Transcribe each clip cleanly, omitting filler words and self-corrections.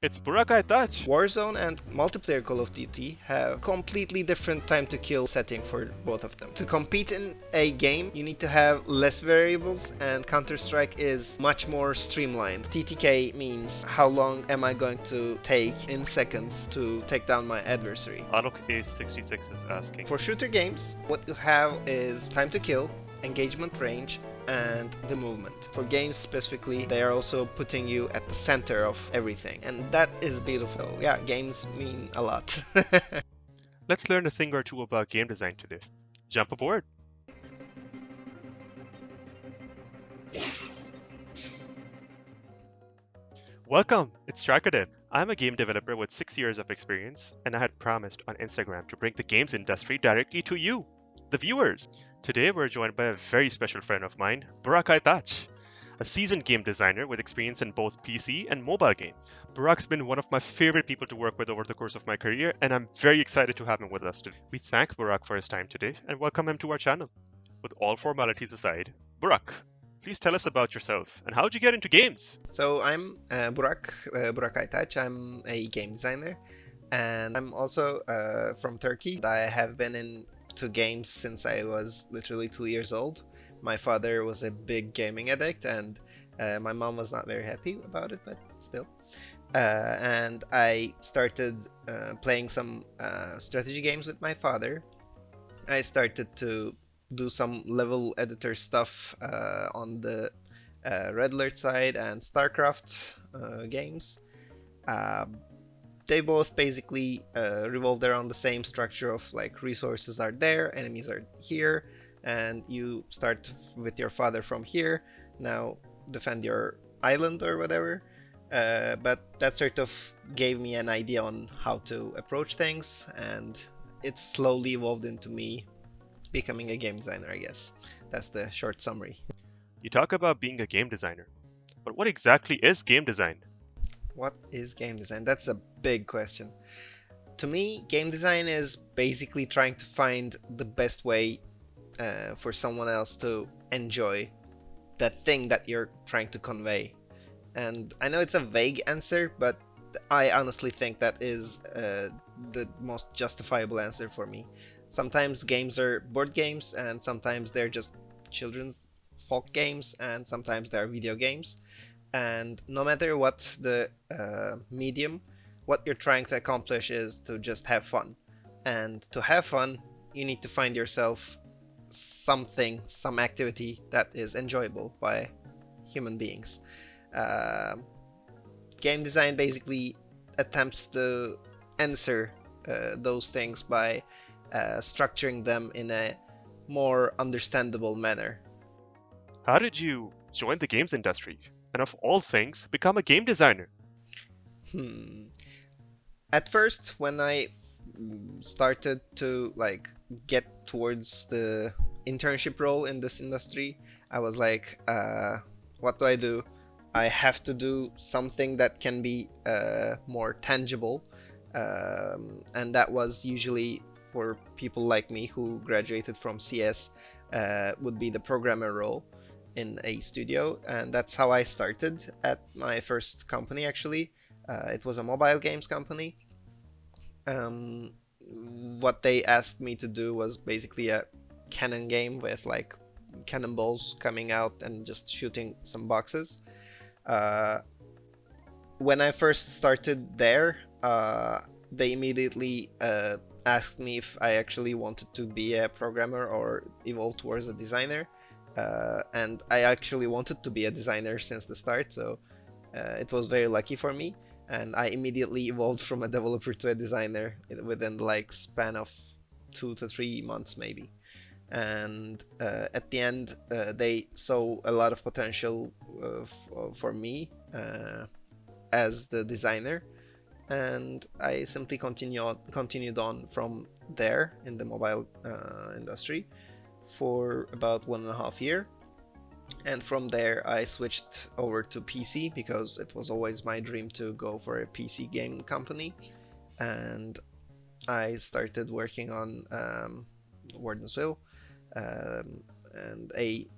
It's Burak Aytaç. Warzone and multiplayer Call of Duty have completely different time to kill setting for both of them. To compete in a game, you need to have less variables, and Counter-Strike is much more streamlined. TTK means how long am I going to take in seconds to take down my adversary. Alok A66 is asking. For shooter games, what you have is time to kill, engagement range, and the movement. For games specifically, they are also putting you at the center of everything, and that is beautiful. Yeah, games mean a lot. Let's learn a thing or two about game design today. Jump aboard. Welcome, it's Trakadev. I'm a game developer with 6 years of experience, and I had promised on Instagram to bring the games industry directly to you, the viewers. Today we're joined by a very special friend of mine, Burak Aytaç, a seasoned game designer with experience in both PC and mobile games. Burak's been one of my favorite people to work with over the course of my career, and I'm very excited to have him with us today. We thank Burak for his time today and welcome him to our channel. With all formalities aside, Burak, please tell us about yourself and how did you get into games? So I'm Burak Aytaç. I'm a game designer, and I'm also from Turkey. I have been into games since I was literally 2 years old. My father was a big gaming addict, and my mom was not very happy about it, but still. And I started playing some strategy games with my father. I started to do some level editor stuff on the Red Alert side and StarCraft games. They both basically revolved around the same structure of like resources are there, enemies are here, and you start with your father from here. Now defend your island or whatever. But that sort of gave me an idea on how to approach things, and it slowly evolved into me becoming a game designer, I guess. That's the short summary. You talk about being a game designer, but what exactly is game design? What is game design? That's a big question. To me, game design is basically trying to find the best way for someone else to enjoy that thing that you're trying to convey. And I know it's a vague answer, but I honestly think that is the most justifiable answer for me. Sometimes games are board games, and sometimes they're just children's folk games, and sometimes they're video games. And no matter what the medium, what you're trying to accomplish is to just have fun. And to have fun, you need to find yourself something, some activity that is enjoyable by human beings. Game design basically attempts to answer those things by structuring them in a more understandable manner. How did you join the games industry? And of all things, become a game designer? At first, when I started to like get towards the internship role in this industry, I was like, what do? I have to do something that can be more tangible, and that was usually for people like me who graduated from CS, would be the programmer role in a studio, and that's how I started at my first company. Actually, it was a mobile games company. What they asked me to do was basically a cannon game with like cannonballs coming out and just shooting some boxes. When I first started there, they immediately asked me if I actually wanted to be a programmer or evolve towards a designer. And I actually wanted to be a designer since the start, so it was very lucky for me. And I immediately evolved from a developer to a designer within like span of 2 to 3 months maybe. And at the end, they saw a lot of potential for me as the designer, and I simply continued on from there in the mobile industry for about 1.5 years. And from there I switched over to PC because it was always my dream to go for a PC game company, and I started working on Warden's Will, and a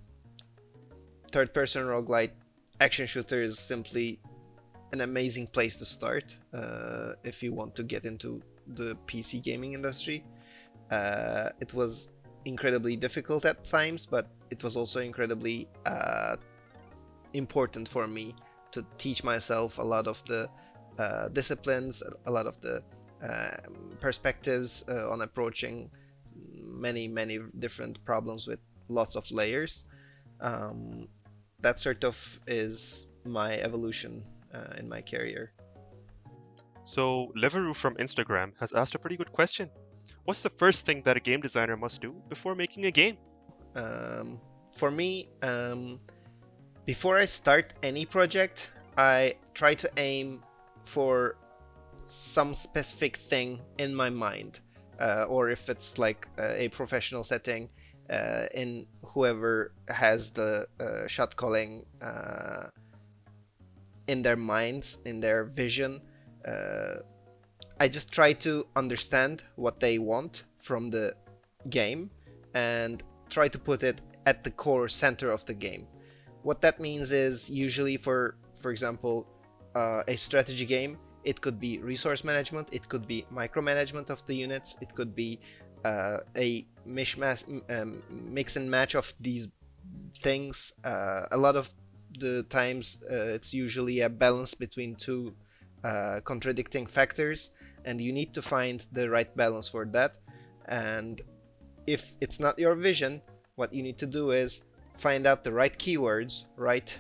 third-person roguelite action shooter is simply an amazing place to start if you want to get into the PC gaming industry. It was incredibly difficult at times, but it was also incredibly important for me to teach myself a lot of the disciplines, a lot of the perspectives on approaching many different problems with lots of layers. That sort of is my evolution in my career. So, Liveroo from Instagram has asked a pretty good question. What's the first thing that a game designer must do before making a game? For me, before I start any project, I try to aim for some specific thing in my mind, or if it's like a professional setting, in whoever has the shot calling in their minds, in their vision. I just try to understand what they want from the game and try to put it at the core center of the game. What that means is usually for example, a strategy game, it could be resource management, it could be micromanagement of the units, it could be a mishmash, mix and match of these things. A lot of the times it's usually a balance between two contradicting factors, and you need to find the right balance for that. And if it's not your vision, what you need to do is find out the right keywords, right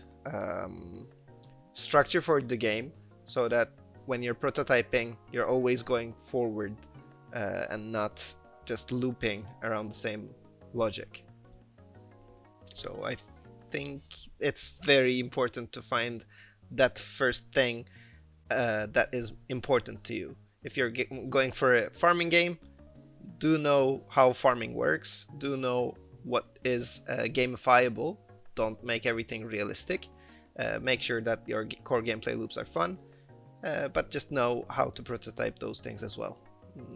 structure for the game, so that when you're prototyping, you're always going forward and not just looping around the same logic. So I think it's very important to find that first thing that is important to you. If you're going for a farming game, do know how farming works, do know what is gamifiable, don't make everything realistic, make sure that your core gameplay loops are fun, but just know how to prototype those things as well.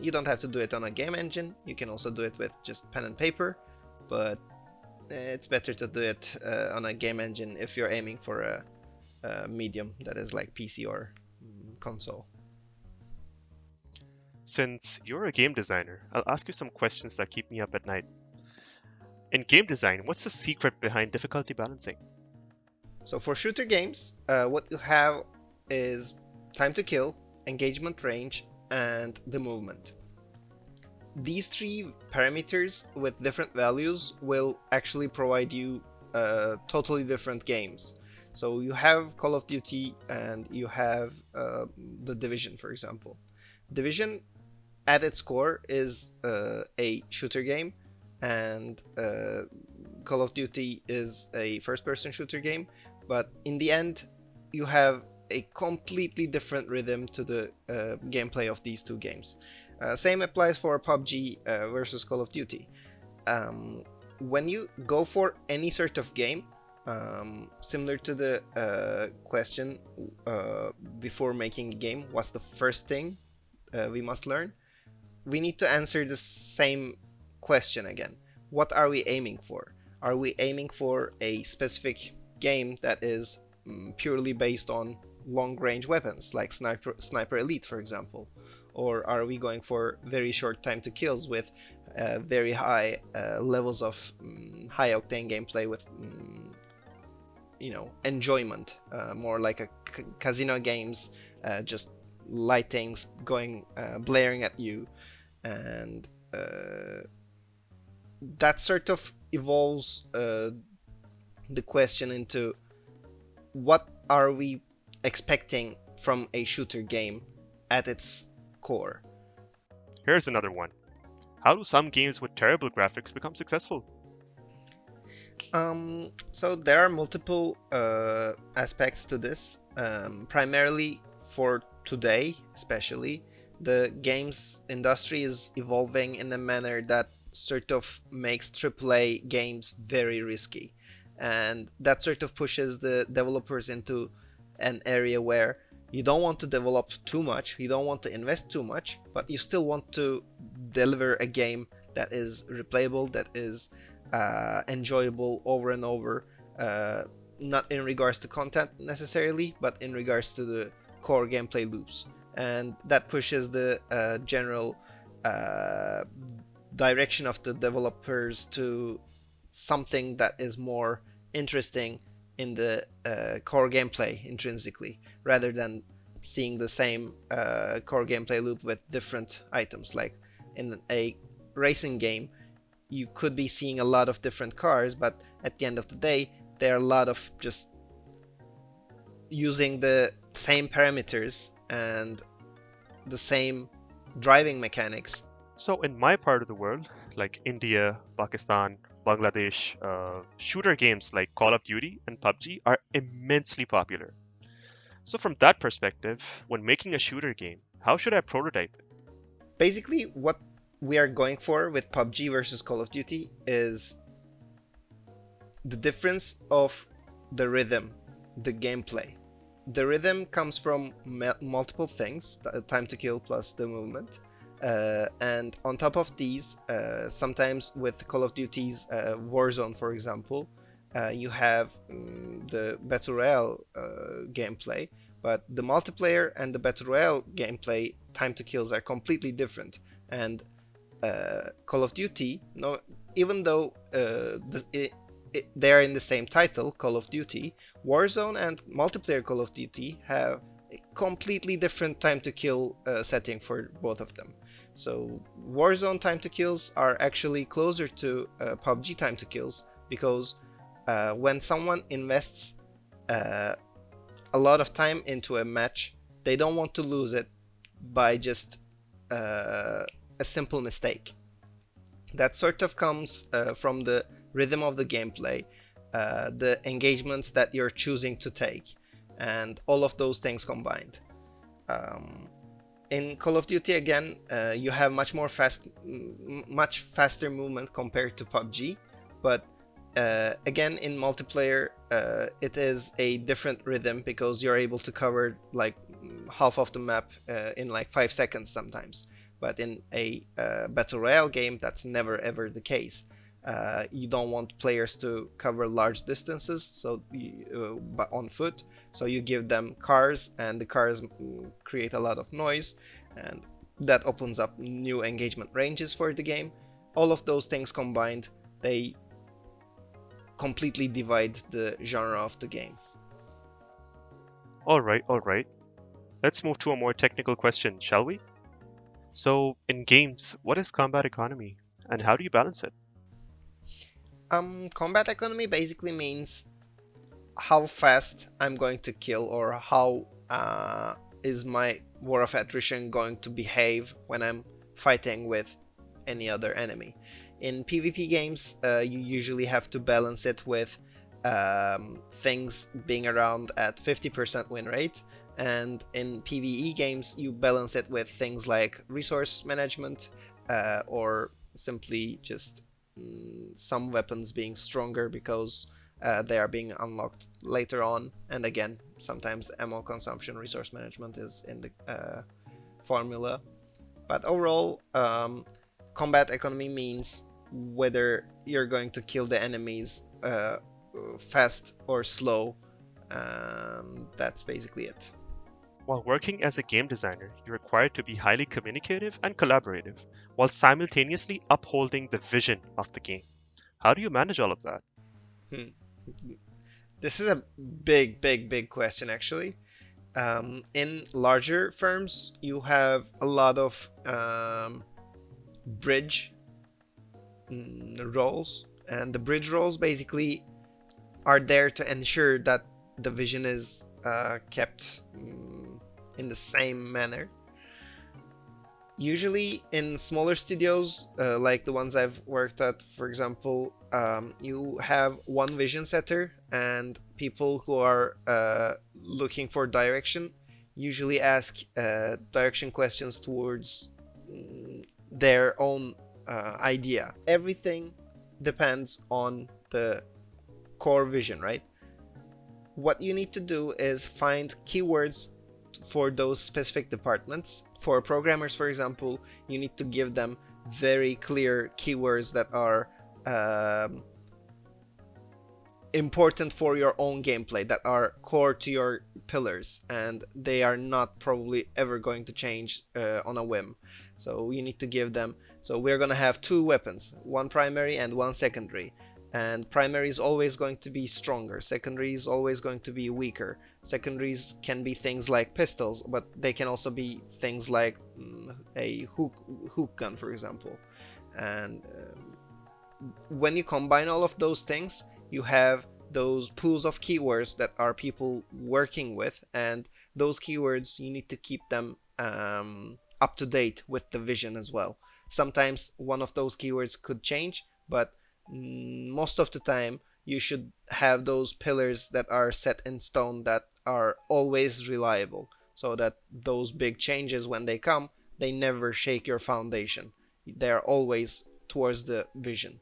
You don't have to do it on a game engine, you can also do it with just pen and paper, but it's better to do it on a game engine if you're aiming for a medium that is like PC or console. Since you're a game designer, I'll ask you some questions that keep me up at night. In game design, what's the secret behind difficulty balancing? So for shooter games, what you have is time to kill, engagement range, and the movement. These three parameters with different values will actually provide you totally different games. So you have Call of Duty and you have The Division, for example. Division at its core is a shooter game, and Call of Duty is a first-person shooter game, but in the end you have a completely different rhythm to the gameplay of these two games. Same applies for PUBG versus Call of Duty. When you go for any sort of game, similar to the question before making a game, what's the first thing we must learn? We need to answer the same question again. What are we aiming for? Are we aiming for a specific game that is purely based on long-range weapons, like Sniper Elite, for example? Or are we going for very short time to kills with very high levels of high-octane gameplay with enjoyment, more like a casino games, just lightings going blaring at you, and that sort of evolves the question into what are we expecting from a shooter game at its core. Here's another one. How do some games with terrible graphics become successful? So there are multiple aspects to this. Primarily for today, especially, the games industry is evolving in a manner that sort of makes AAA games very risky, and that sort of pushes the developers into an area where you don't want to develop too much, you don't want to invest too much, but you still want to deliver a game that is replayable, that is enjoyable over and over, not in regards to content necessarily, but in regards to the core gameplay loops, and that pushes the general direction of the developers to something that is more interesting in the core gameplay intrinsically, rather than seeing the same core gameplay loop with different items. Like in a racing game, you could be seeing a lot of different cars, but at the end of the day, there are a lot of just using the same parameters and the same driving mechanics. So in my part of the world, like India, Pakistan, Bangladesh, shooter games like Call of Duty and PUBG are immensely popular. So from that perspective, when making a shooter game, how should I prototype it? Basically, what we are going for with PUBG versus Call of Duty is the difference of the rhythm, the gameplay. The rhythm comes from multiple things, time to kill plus the movement. And on top of these, sometimes with Call of Duty's Warzone, for example, you have the Battle Royale gameplay, but the multiplayer and the Battle Royale gameplay time to kills are completely different. And Call of Duty, no, even though they are in the same title, Call of Duty, Warzone and multiplayer Call of Duty have a completely different time to kill setting for both of them. So Warzone time to kills are actually closer to PUBG time to kills, because when someone invests a lot of time into a match, they don't want to lose it by just a simple mistake. That sort of comes from the rhythm of the gameplay, the engagements that you're choosing to take, and all of those things combined. In Call of Duty, again, you have much faster movement compared to PUBG, but again, in multiplayer, it is a different rhythm because you're able to cover like half of the map in like 5 seconds sometimes. But in a Battle Royale game, that's never ever the case. You don't want players to cover large distances, so but on foot. So you give them cars, and the cars create a lot of noise, and that opens up new engagement ranges for the game. All of those things combined, they completely divide the genre of the game. All right, all right. Let's move to a more technical question, shall we? So, in games, what is combat economy and how do you balance it? Combat economy basically means how fast I'm going to kill, or how is my war of attrition going to behave when I'm fighting with any other enemy. In PvP games, you usually have to balance it with things being around at 50% win rate, and in PvE games you balance it with things like resource management, or simply just some weapons being stronger because they are being unlocked later on, and again, sometimes ammo consumption, resource management is in the formula. But overall, combat economy means whether you're going to kill the enemies fast or slow. That's basically it. While working as a game designer, you're required to be highly communicative and collaborative, while simultaneously upholding the vision of the game. How do you manage all of that? Hmm. This is a big question, actually. In larger firms, you have a lot of bridge roles, and the bridge roles basically are there to ensure that the vision is kept in the same manner. Usually in smaller studios, like the ones I've worked at, for example, you have one vision setter, and people who are looking for direction usually ask direction questions towards their own idea. Everything depends on the core vision, right? What you need to do is find keywords for those specific departments. For programmers, for example, you need to give them very clear keywords that are important for your own gameplay, that are core to your pillars, and they are not probably ever going to change on a whim. So you need to give them. So we're gonna have two weapons, one primary and one secondary. And primary is always going to be stronger, secondary is always going to be weaker. Secondaries can be things like pistols, but they can also be things like a hook gun, for example. And when you combine all of those things, you have those pools of keywords that are people working with, and those keywords you need to keep them up to date with the vision as well. Sometimes one of those keywords could change, but most of the time you should have those pillars that are set in stone, that are always reliable, so that those big changes, when they come, they never shake your foundation. They're always towards the vision.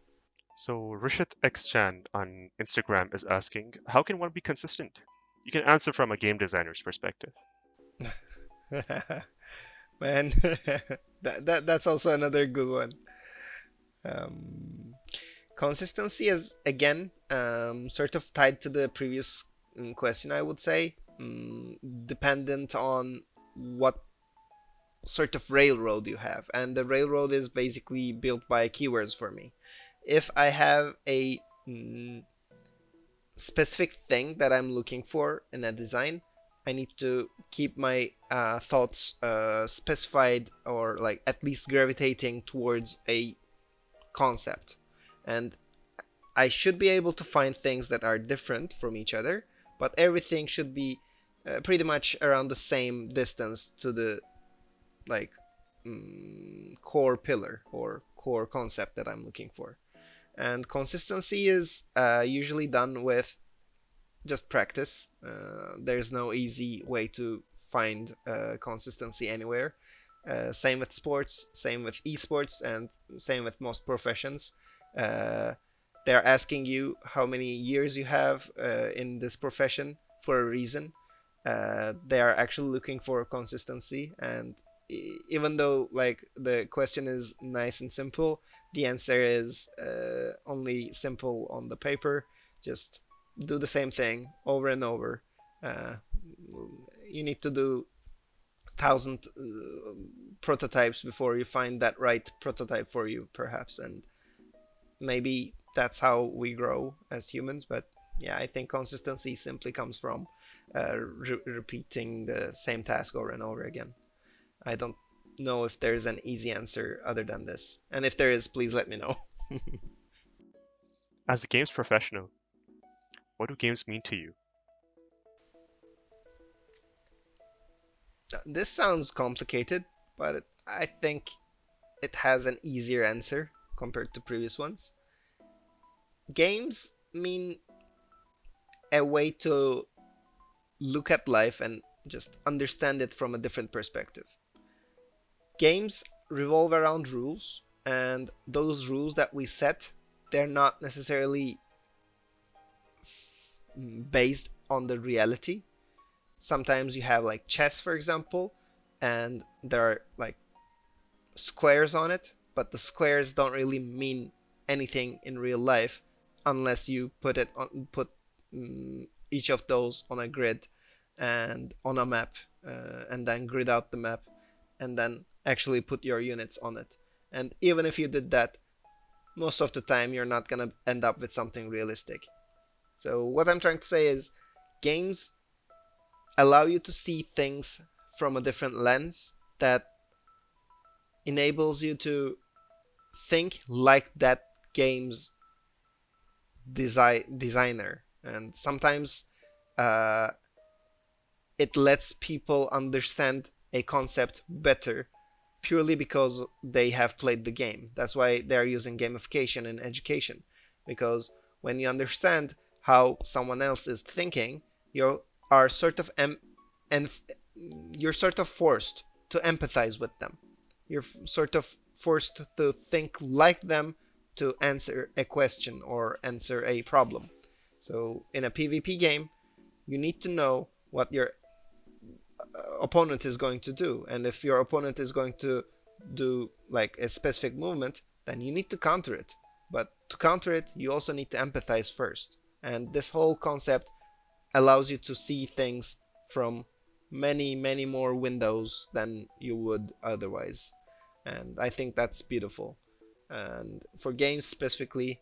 So Rishit X Chan on Instagram is asking, how can one be consistent? You can answer from a game designer's perspective. Man, that's also another good one. Um, Consistency is again sort of tied to the previous question, I would say, dependent on what sort of railroad you have, and the railroad is basically built by keywords for me. If I have a specific thing that I'm looking for in a design, I need to keep my thoughts specified, or like at least gravitating towards a concept. And I should be able to find things that are different from each other, but everything should be pretty much around the same distance to the like core pillar or core concept that I'm looking for. And consistency is usually done with just practice. There's no easy way to find consistency anywhere. Same with sports, same with esports, and same with most professions. Uh, they're asking you how many years you have in this profession for a reason. They are actually looking for consistency, and even though like the question is nice and simple, the answer is only simple on the paper. Just do the same thing over and over. Uh, you need to do thousand prototypes before you find that right prototype for you, perhaps. And maybe that's how we grow as humans. But yeah, I think consistency simply comes from repeating the same task over and over again. I don't know if there's an easy answer other than this. And if there is, please let me know. As a games professional, what do games mean to you? This sounds complicated, but I think it has an easier answer compared to previous ones. Games mean a way to look at life and just understand it from a different perspective. Games revolve around rules, and those rules that we set, they're not necessarily based on the reality. Sometimes you have like chess, for example, and there are like squares on it, but the squares don't really mean anything in real life unless you put each of those on a grid and on a map, and then grid out the map, and then actually put your units on it. And even if you did that, most of the time you're not gonna end up with something realistic. So what I'm trying to say is, games allow you to see things from a different lens that enables you to think like that game's designer. And sometimes uh, it lets people understand a concept better purely because they have played the game. That's why they're using gamification in education, because when you understand how someone else is thinking, you are sort of and you're sort of forced to empathize with them. You're sort of forced to think like them to answer a question or answer a problem. So in a PvP game, you need to know what your opponent is going to do, and if your opponent is going to do like a specific movement, then you need to counter it. But to counter it, you also need to empathize first. And this whole concept allows you to see things from many, many more windows than you would otherwise. And I think that's beautiful. And for games specifically,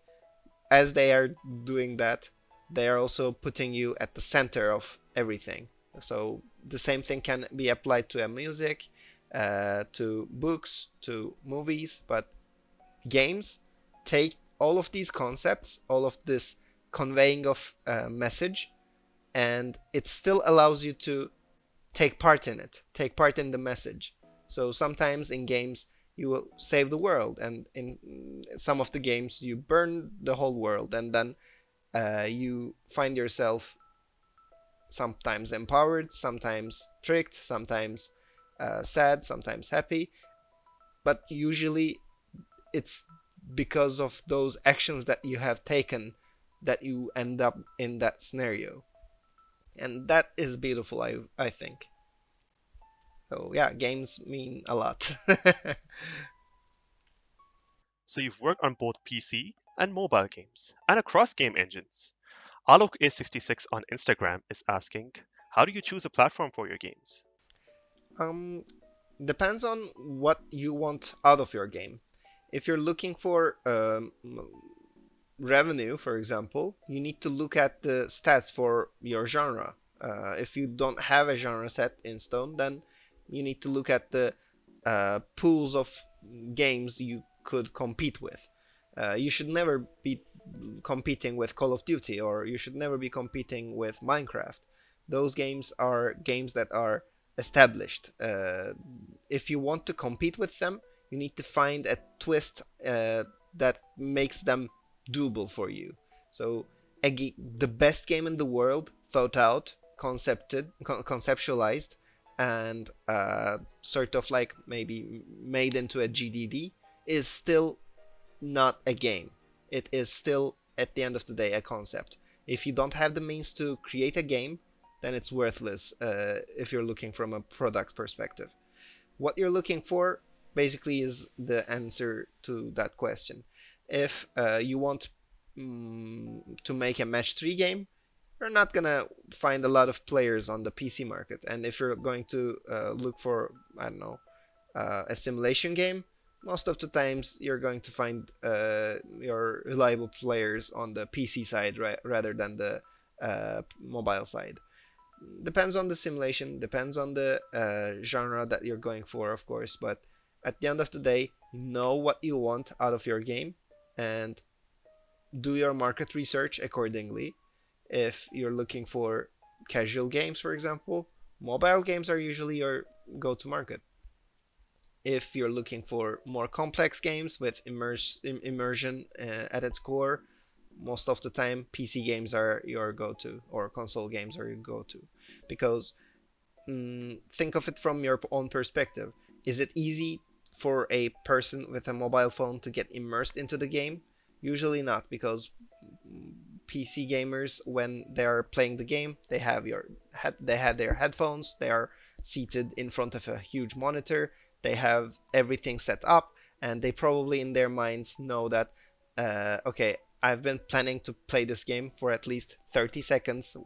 as they are doing that, they are also putting you at the center of everything. So the same thing can be applied to a music, to books, to movies, but games take all of these concepts, all of this conveying of message, and it still allows you to take part in it, take part in the message. So sometimes in games you will save the world, and in some of the games you burn the whole world, and then you find yourself sometimes empowered, sometimes tricked, sometimes sad, sometimes happy, but usually it's because of those actions that you have taken that you end up in that scenario. And that is beautiful, I think. So yeah, games mean a lot. So you've worked on both PC and mobile games and across game engines. Alok A66 on Instagram is asking, how do you choose a platform for your games? um, Depends on what you want out of your game. If you're looking for revenue, for example, you need to look at the stats for your genre. If you don't have a genre set in stone, then you need to look at the pools of games you could compete with. You should never be competing with Call of Duty, or you should never be competing with Minecraft. Those games are games that are established. If you want to compete with them, you need to find a twist that makes them doable for you. So the best game in the world, thought out, conceptualized, and sort of like maybe made into a GDD, is still not a game. It is still, at the end of the day, a concept. If you don't have the means to create a game, then it's worthless if you're looking from a product perspective. What you're looking for basically is the answer to that question. If you want to make a match 3 game, you're not gonna find a lot of players on the PC market. And if you're going to look for, I don't know, a simulation game, most of the times you're going to find your reliable players on the PC side rather than the mobile side. Depends on the simulation, depends on the genre that you're going for, of course, but at the end of the day, know what you want out of your game and do your market research accordingly. If you're looking for casual games, for example, mobile games are usually your go to market. If you're looking for more complex games with immersion at its core, most of the time PC games are your go-to, or console games are your go-to, because think of it from your own perspective. Is it easy for a person with a mobile phone to get immersed into the game? Usually not, because PC gamers, when they are playing the game, they have their headphones, they are seated in front of a huge monitor, they have everything set up, and they probably in their minds know that okay, I've been planning to play this game for at least 30 seconds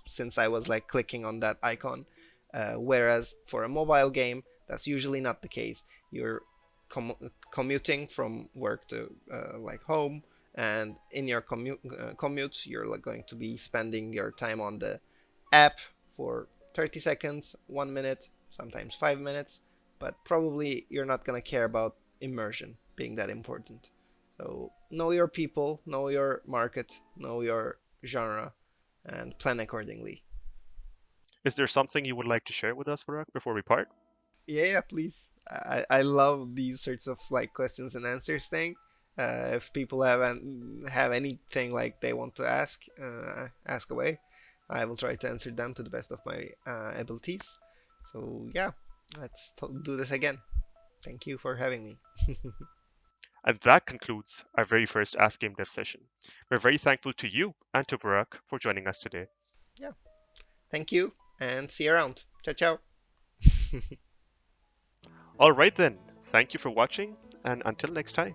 since I was like clicking on that icon. Whereas for a mobile game, that's usually not the case. You're commuting from work to like home, and in your commute, you're like going to be spending your time on the app for 30 seconds, 1 minute, sometimes 5 minutes, but probably you're not gonna care about immersion being that important. So know your people, know your market, know your genre, and plan accordingly. Is there something you would like to share with us, Burak, before we part? Yeah, yeah, please. I love these sorts of like questions and answers thing. If people have anything like they want to ask away. I will try to answer them to the best of my abilities. So yeah, let's do this again. Thank you for having me. And that concludes our very first Ask Game Dev session. We're very thankful to you and to Burak for joining us today. Yeah, thank you, and see you around. Ciao, ciao. All right then, thank you for watching, and until next time.